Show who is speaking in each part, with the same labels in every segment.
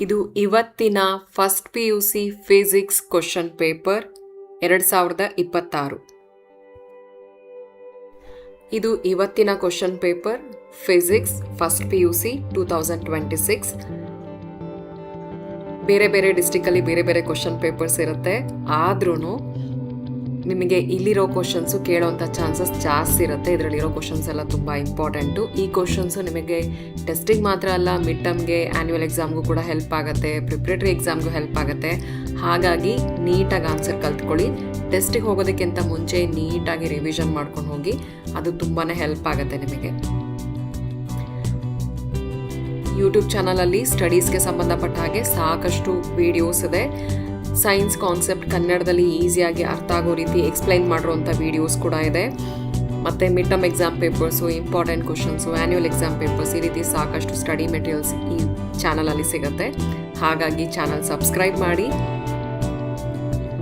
Speaker 1: ಇದು ಇವತ್ತಿನ first PUC physics question paper 2026. ಇದು ಇವತ್ತಿನ question paper physics first PUC 2026. ಬೇರೆ ಬೇರೆ ಡಿಸ್ಟ್ರಿಕ್ಟಲ್ಲಿ ಬೇರೆ ಬೇರೆ ಕ್ವಶನ್ ಪೇಪರ್ಸ್ ಇರುತ್ತೆ. ಆದ್ರೂ ನಿಮಗೆ ಇಲ್ಲಿರೋ ಕ್ವಶನ್ಸು ಕೇಳೋವಂಥ ಚಾನ್ಸಸ್ ಜಾಸ್ತಿ ಇರುತ್ತೆ. ಇದರಲ್ಲಿರೋ ಕ್ವಶನ್ಸ್ ಎಲ್ಲ ತುಂಬ ಇಂಪಾರ್ಟೆಂಟು. ಈ ಕ್ವಶನ್ಸು ನಿಮಗೆ ಟೆಸ್ಟಿಗೆ ಮಾತ್ರ ಅಲ್ಲ, ಮಿಡ್ ಟರ್ಮ್ಗೆ, ಆ್ಯನ್ಯುವಲ್ ಎಕ್ಸಾಮ್ಗೂ ಕೂಡ ಹೆಲ್ಪ್ ಆಗುತ್ತೆ, ಪ್ರಿಪ್ರೇಟರಿ ಎಕ್ಸಾಮ್ಗೂ ಹೆಲ್ಪ್ ಆಗುತ್ತೆ. ಹಾಗಾಗಿ ನೀಟಾಗಿ ಆನ್ಸರ್ ಕಲ್ತ್ಕೊಳ್ಳಿ. ಟೆಸ್ಟಿಗೆ ಹೋಗೋದಕ್ಕಿಂತ ಮುಂಚೆ ನೀಟಾಗಿ ರಿವಿಷನ್ ಮಾಡ್ಕೊಂಡು ಹೋಗಿ, ಅದು ತುಂಬಾ ಹೆಲ್ಪ್ ಆಗುತ್ತೆ ನಿಮಗೆ. ಯೂಟ್ಯೂಬ್ ಚಾನಲಲ್ಲಿ ಸ್ಟಡೀಸ್ಗೆ ಸಂಬಂಧಪಟ್ಟ ಹಾಗೆ ಸಾಕಷ್ಟು ವಿಡಿಯೋಸ್ ಇದೆ. ಸೈನ್ಸ್ ಕಾನ್ಸೆಪ್ಟ್ ಕನ್ನಡದಲ್ಲಿ ಈಸಿಯಾಗಿ ಅರ್ಥ ಆಗೋ ರೀತಿ ಎಕ್ಸ್ಪ್ಲೈನ್ ಮಾಡಿರೋಂಥ ವಿಡಿಯೋಸ್ ಕೂಡ ಇದೆ. ಮತ್ತು mid term exam papers, important questions, annual exam papers, ಈ ರೀತಿ ಸಾಕಷ್ಟು ಸ್ಟಡಿ ಮೆಟೀರಿಯಲ್ಸ್ ಈ ಚಾನಲಲ್ಲಿ ಸಿಗುತ್ತೆ. ಹಾಗಾಗಿ ಚಾನಲ್ ಸಬ್ಸ್ಕ್ರೈಬ್ ಮಾಡಿ.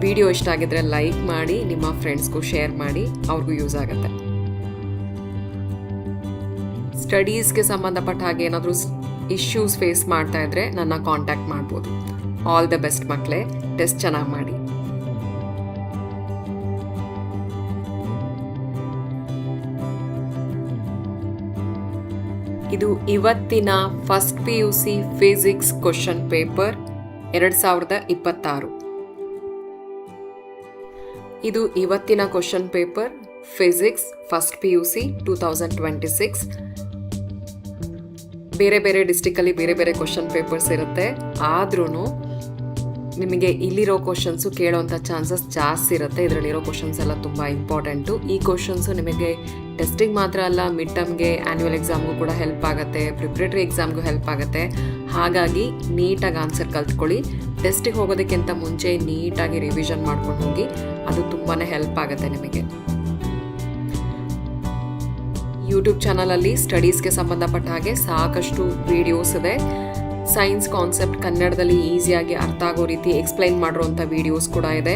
Speaker 1: ವಿಡಿಯೋ ಇಷ್ಟ ಆಗಿದ್ರೆ ಲೈಕ್ ಮಾಡಿ, ನಿಮ್ಮ ಫ್ರೆಂಡ್ಸ್ಗೂ ಶೇರ್ ಮಾಡಿ, ಅವ್ರಿಗೂ ಯೂಸ್ ಆಗುತ್ತೆ. ಸ್ಟಡೀಸ್ಗೆ ಸಂಬಂಧಪಟ್ಟ ಹಾಗೆ ಏನಾದರೂ ಇಶ್ಯೂಸ್ ಫೇಸ್ ಮಾಡ್ತಾ ಇದ್ರೆ ನನ್ನ ಕಾಂಟ್ಯಾಕ್ಟ್ ಮಾಡ್ಬೋದು. ಆಲ್ ದ ಬೆಸ್ಟ್ ಮಕ್ಕಳೇ, ಟೆಸ್ಟ್ ಚೆನ್ನಾಗಿ ಮಾಡಿ. ಇದು ಇವತ್ತಿನ first PUC physics question paper 2026. ಇದು ಇವತ್ತಿನ question paper physics first PUC 2026. ಬೇರೆ ಬೇರೆ ಡಿಸ್ಟ್ರಿಕ್ಟಲ್ಲಿ ಬೇರೆ ಬೇರೆ ಕ್ವಶನ್ ಪೇಪರ್ಸ್ ಇರುತ್ತೆ. ಆದ್ರೂ ನಿಮಗೆ ಇಲ್ಲಿರೋ ಕ್ವಶನ್ಸು ಕೇಳೋವಂಥ ಚಾನ್ಸಸ್ ಜಾಸ್ತಿ ಇರುತ್ತೆ. ಇದರಲ್ಲಿರೋ ಕ್ವಶನ್ಸ್ ಎಲ್ಲ ತುಂಬ ಇಂಪಾರ್ಟೆಂಟು. ಈ ಕ್ವಶನ್ಸು ನಿಮಗೆ ಟೆಸ್ಟಿಗೆ ಮಾತ್ರ ಅಲ್ಲ, ಮಿಡ್ ಟರ್ಮ್ಗೆ, ಆ್ಯನ್ಯುವಲ್ ಎಕ್ಸಾಮ್ಗೂ ಕೂಡ ಹೆಲ್ಪ್ ಆಗುತ್ತೆ, ಪ್ರಿಪ್ರೇಟರಿ ಎಕ್ಸಾಮ್ಗೂ ಹೆಲ್ಪ್ ಆಗುತ್ತೆ. ಹಾಗಾಗಿ ನೀಟಾಗಿ ಆನ್ಸರ್ ಕಲ್ತ್ಕೊಳ್ಳಿ. ಟೆಸ್ಟಿಗೆ ಹೋಗೋದಕ್ಕಿಂತ ಮುಂಚೆ ನೀಟಾಗಿ ರಿವಿಷನ್ ಮಾಡ್ಕೊಂಡು ಹೋಗಿ, ಅದು ತುಂಬಾ ಹೆಲ್ಪ್ ಆಗುತ್ತೆ ನಿಮಗೆ. ಯೂಟ್ಯೂಬ್ ಚಾನಲಲ್ಲಿ ಸ್ಟಡೀಸ್ಗೆ ಸಂಬಂಧಪಟ್ಟ ಹಾಗೆ ಸಾಕಷ್ಟು ವಿಡಿಯೋಸ್ ಇದೆ. ಸೈನ್ಸ್ ಕಾನ್ಸೆಪ್ಟ್ ಕನ್ನಡದಲ್ಲಿ ಈಸಿಯಾಗಿ ಅರ್ಥ ಆಗೋ ರೀತಿ ಎಕ್ಸ್ಪ್ಲೈನ್ ಮಾಡಿರೋಂಥ ವಿಡಿಯೋಸ್ ಕೂಡ ಇದೆ.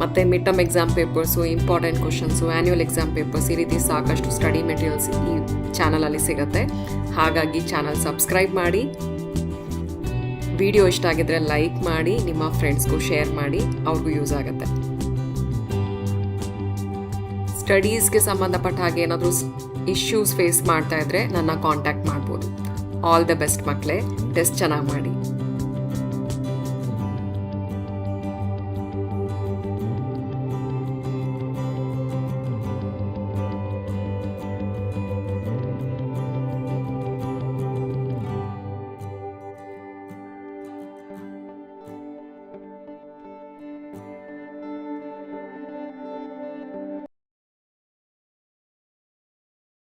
Speaker 1: ಮತ್ತು mid term exam papers, important questions, annual exam papers, ಈ ರೀತಿ ಸಾಕಷ್ಟು ಸ್ಟಡಿ ಮೆಟೀರಿಯಲ್ಸ್ ಈ ಚಾನಲಲ್ಲಿ ಸಿಗುತ್ತೆ. ಹಾಗಾಗಿ ಚಾನಲ್ ಸಬ್ಸ್ಕ್ರೈಬ್ ಮಾಡಿ. ವಿಡಿಯೋ ಇಷ್ಟ ಆಗಿದ್ರೆ ಲೈಕ್ ಮಾಡಿ, ನಿಮ್ಮ ಫ್ರೆಂಡ್ಸ್ಗೂ ಶೇರ್ ಮಾಡಿ, ಅವ್ರಿಗೂ ಯೂಸ್ ಆಗುತ್ತೆ. ಸ್ಟಡೀಸ್ಗೆ ಸಂಬಂಧಪಟ್ಟ ಹಾಗೆ ಏನಾದರೂ ಇಶ್ಯೂಸ್ ಫೇಸ್ ಮಾಡ್ತಾ ಇದ್ರೆ ನನ್ನ ಕಾಂಟ್ಯಾಕ್ಟ್ ಮಾಡ್ಬೋದು. ಆಲ್ ದ ಬೆಸ್ಟ್ ಮಕ್ಕಳೇ, ಟೆಸ್ಟ್ ಚೆನ್ನಾಗಿ ಮಾಡಿ.